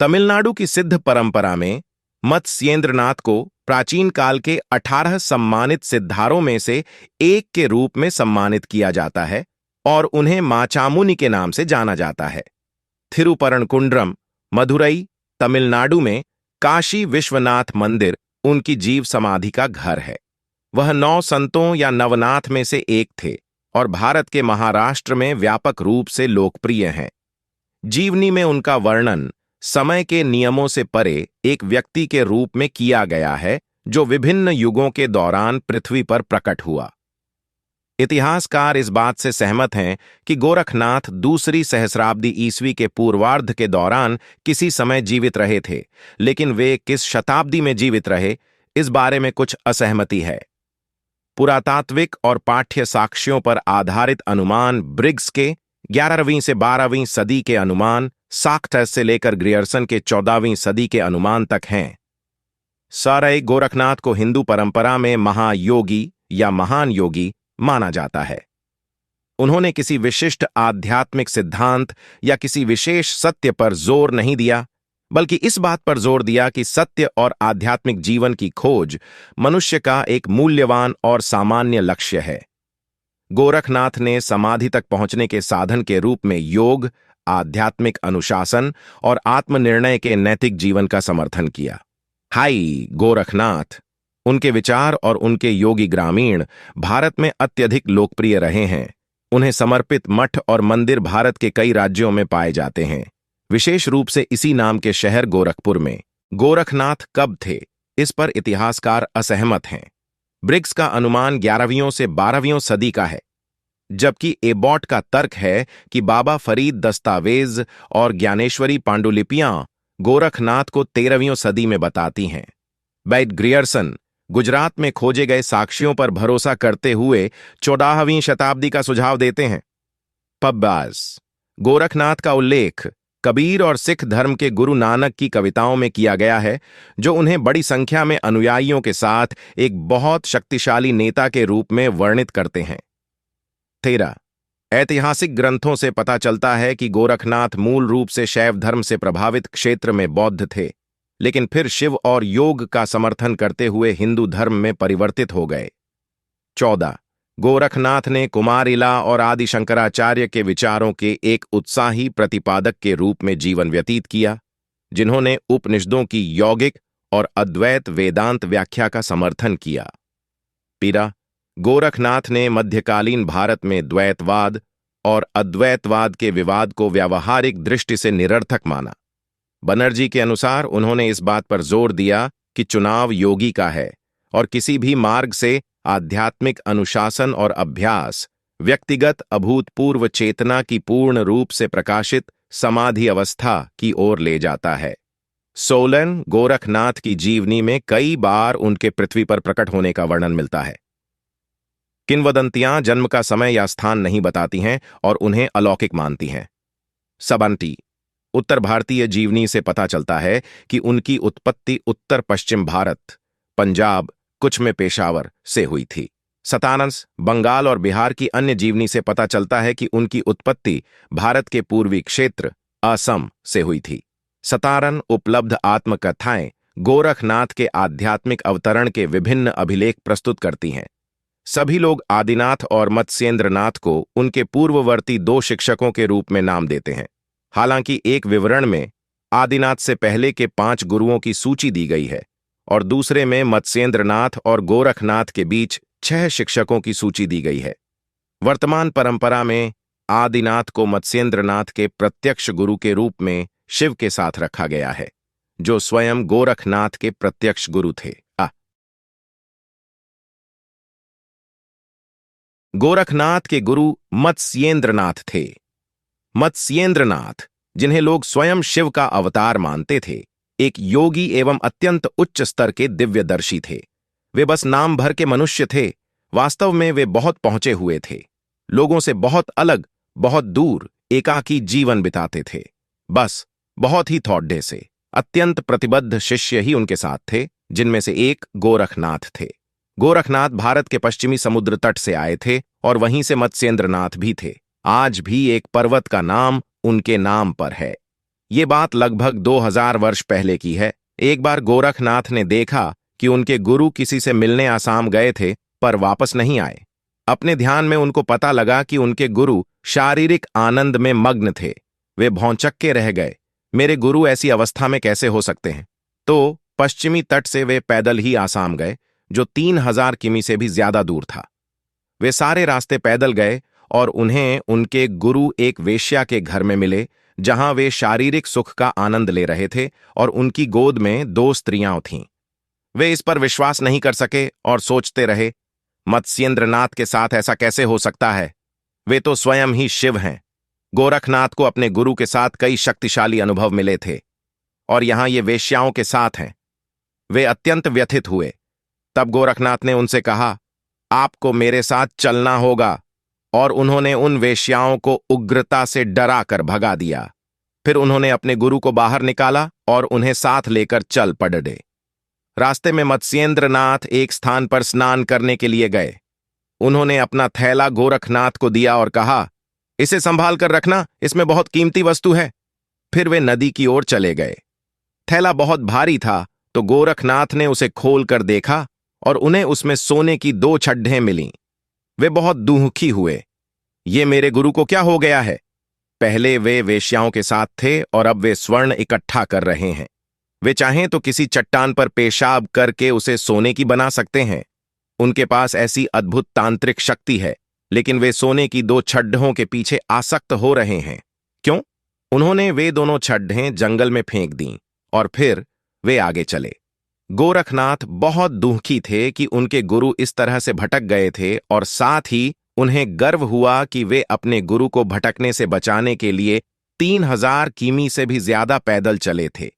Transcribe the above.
तमिलनाडु की सिद्ध परंपरा में मत्स्येंद्रनाथ को प्राचीन काल के 18 सम्मानित सिद्धारों में से एक के रूप में सम्मानित किया जाता है और उन्हें माचामुनि के नाम से जाना जाता है। थिरुपरनकुंड्रम, मदुरई, तमिलनाडु में काशी विश्वनाथ मंदिर उनकी जीव समाधि का घर है। वह 9 संतों या नवनाथ में से एक थे और भारत के महाराष्ट्र में व्यापक रूप से लोकप्रिय हैं। जीवनी में उनका वर्णन समय के नियमों से परे एक व्यक्ति के रूप में किया गया है जो विभिन्न युगों के दौरान पृथ्वी पर प्रकट हुआ। इतिहासकार इस बात से सहमत हैं कि गोरखनाथ दूसरी सहस्राब्दी ईस्वी के पूर्वार्ध के दौरान किसी समय जीवित रहे थे, लेकिन वे किस शताब्दी में जीवित रहे, इस बारे में कुछ असहमति है। पुरातात्विक और पाठ्य साक्ष्यों पर आधारित अनुमान ब्रिग्स के 11वीं से 12वीं सदी के अनुमान, साक्टस से लेकर ग्रियर्सन के 14वीं सदी के अनुमान तक हैं। सारई गोरखनाथ को हिंदू परंपरा में महायोगी या महान योगी माना जाता है। उन्होंने किसी विशिष्ट आध्यात्मिक सिद्धांत या किसी विशेष सत्य पर जोर नहीं दिया, बल्कि इस बात पर जोर दिया कि सत्य और आध्यात्मिक जीवन की खोज मनुष्य का एक मूल्यवान और सामान्य लक्ष्य है। गोरखनाथ ने समाधि तक पहुंचने के साधन के रूप में योग, आध्यात्मिक अनुशासन और आत्मनिर्णय के नैतिक जीवन का समर्थन किया। हाई गोरखनाथ, उनके विचार और उनके योगी ग्रामीण भारत में अत्यधिक लोकप्रिय रहे हैं। उन्हें समर्पित मठ और मंदिर भारत के कई राज्यों में पाए जाते हैं, विशेष रूप से इसी नाम के शहर गोरखपुर में। गोरखनाथ कब थे, इस पर इतिहासकार असहमत हैं। ब्रिग्स का अनुमान 11वीं से 12वीं सदी का है, जबकि एबॉट का तर्क है कि बाबा फरीद दस्तावेज और ज्ञानेश्वरी पांडुलिपियां गोरखनाथ को 13वीं सदी में बताती हैं। बैट ग्रियर्सन गुजरात में खोजे गए साक्ष्यों पर भरोसा करते हुए 14वीं शताब्दी का सुझाव देते हैं। पब्बास गोरखनाथ का उल्लेख कबीर और सिख धर्म के गुरु नानक की कविताओं में किया गया है, जो उन्हें बड़ी संख्या में अनुयायियों के साथ एक बहुत शक्तिशाली नेता के रूप में वर्णित करते हैं। 13 ऐतिहासिक ग्रंथों से पता चलता है कि गोरखनाथ मूल रूप से शैव धर्म से प्रभावित क्षेत्र में बौद्ध थे, लेकिन फिर शिव और योग का समर्थन करते हुए हिंदू धर्म में परिवर्तित हो गए। 14 गोरखनाथ ने कुमारिला और आदि शंकराचार्य के विचारों के एक उत्साही प्रतिपादक के रूप में जीवन व्यतीत किया, जिन्होंने उपनिषदों की यौगिक और अद्वैत वेदांत व्याख्या का समर्थन किया। 15 गोरखनाथ ने मध्यकालीन भारत में द्वैतवाद और अद्वैतवाद के विवाद को व्यावहारिक दृष्टि से निरर्थक माना। बनर्जी के अनुसार उन्होंने इस बात पर जोर दिया कि चुनाव योगी का है और किसी भी मार्ग से आध्यात्मिक अनुशासन और अभ्यास व्यक्तिगत अभूतपूर्व चेतना की पूर्ण रूप से प्रकाशित समाधि अवस्था की ओर ले जाता है। 16 गोरखनाथ की जीवनी में कई बार उनके पृथ्वी पर प्रकट होने का वर्णन मिलता है। किंवदंतियां जन्म का समय या स्थान नहीं बताती हैं और उन्हें अलौकिक मानती हैं। 17 उत्तर भारतीय जीवनी से पता चलता है कि उनकी उत्पत्ति उत्तर पश्चिम भारत, पंजाब, कुछ में पेशावर से हुई थी। 27 बंगाल और बिहार की अन्य जीवनी से पता चलता है कि उनकी उत्पत्ति भारत के पूर्वी क्षेत्र असम से हुई थी। 17 उपलब्ध आत्मकथाएं गोरखनाथ के आध्यात्मिक अवतरण के विभिन्न अभिलेख प्रस्तुत करती हैं। सभी लोग आदिनाथ और मत्स्येंद्रनाथ को उनके पूर्ववर्ती 2 शिक्षकों के रूप में नाम देते हैं। हालांकि एक विवरण में आदिनाथ से पहले के 5 गुरुओं की सूची दी गई है और दूसरे में मत्स्येंद्रनाथ और गोरखनाथ के बीच 6 शिक्षकों की सूची दी गई है। वर्तमान परंपरा में आदिनाथ को मत्स्येंद्रनाथ के प्रत्यक्ष गुरु के रूप में शिव के साथ रखा गया है, जो स्वयं गोरखनाथ के प्रत्यक्ष गुरु थे। गोरखनाथ के गुरु मत्स्येंद्रनाथ थे। मत्स्येंद्रनाथ, जिन्हें लोग स्वयं शिव का अवतार मानते थे, एक योगी एवं अत्यंत उच्च स्तर के दिव्यदर्शी थे। वे बस नाम भर के मनुष्य थे, वास्तव में वे बहुत पहुंचे हुए थे। लोगों से बहुत अलग, बहुत दूर एकाकी जीवन बिताते थे। बस बहुत ही थोड़े से अत्यंत प्रतिबद्ध शिष्य ही उनके साथ थे, जिनमें से एक गोरखनाथ थे। गोरखनाथ भारत के पश्चिमी समुद्र तट से आए थे और वहीं से मत्स्येंद्रनाथ भी थे। आज भी एक पर्वत का नाम उनके नाम पर है। ये बात लगभग 2000 वर्ष पहले की है। एक बार गोरखनाथ ने देखा कि उनके गुरु किसी से मिलने आसाम गए थे पर वापस नहीं आए। अपने ध्यान में उनको पता लगा कि उनके गुरु शारीरिक आनंद में मग्न थे। वे भौंचक्के रह गए। मेरे गुरु ऐसी अवस्था में कैसे हो सकते हैं? तो पश्चिमी तट से वे पैदल ही आसाम गए, जो 3000 किमी से भी ज्यादा दूर था। वे सारे रास्ते पैदल गए और उन्हें उनके गुरु एक वेश्या के घर में मिले, जहां वे शारीरिक सुख का आनंद ले रहे थे और उनकी गोद में 2 स्त्रियां थीं। वे इस पर विश्वास नहीं कर सके और सोचते रहे, मत्स्येंद्रनाथ के साथ ऐसा कैसे हो सकता है? वे तो स्वयं ही शिव हैं। गोरखनाथ को अपने गुरु के साथ कई शक्तिशाली अनुभव मिले थे और यहां ये वेश्याओं के साथ हैं। वे अत्यंत व्यथित हुए। तब गोरखनाथ ने उनसे कहा, आपको मेरे साथ चलना होगा, और उन्होंने उन वेश्याओं को उग्रता से डरा कर भगा दिया। फिर उन्होंने अपने गुरु को बाहर निकाला और उन्हें साथ लेकर चल पड़े। रास्ते में मत्स्येंद्रनाथ एक स्थान पर स्नान करने के लिए गए। उन्होंने अपना थैला गोरखनाथ को दिया और कहा, इसे संभाल कर रखना, इसमें बहुत कीमती वस्तु है। फिर वे नदी की ओर चले गए। थैला बहुत भारी था, तो गोरखनाथ ने उसे खोल कर देखा और उन्हें उसमें सोने की 2 छड्डें मिलीं। वे बहुत दुखी हुए। ये मेरे गुरु को क्या हो गया है? पहले वे वेश्याओं के साथ थे और अब वे स्वर्ण इकट्ठा कर रहे हैं। वे चाहें तो किसी चट्टान पर पेशाब करके उसे सोने की बना सकते हैं। उनके पास ऐसी अद्भुत तांत्रिक शक्ति है, लेकिन वे सोने की 2 छड्डों के पीछे आसक्त हो रहे हैं। क्यों? उन्होंने वे दोनों छड्डें जंगल में फेंक दीं और फिर वे आगे चले। गोरखनाथ बहुत दुखी थे कि उनके गुरु इस तरह से भटक गए थे और साथ ही उन्हें गर्व हुआ कि वे अपने गुरु को भटकने से बचाने के लिए 3000 किमी से भी ज्यादा पैदल चले थे।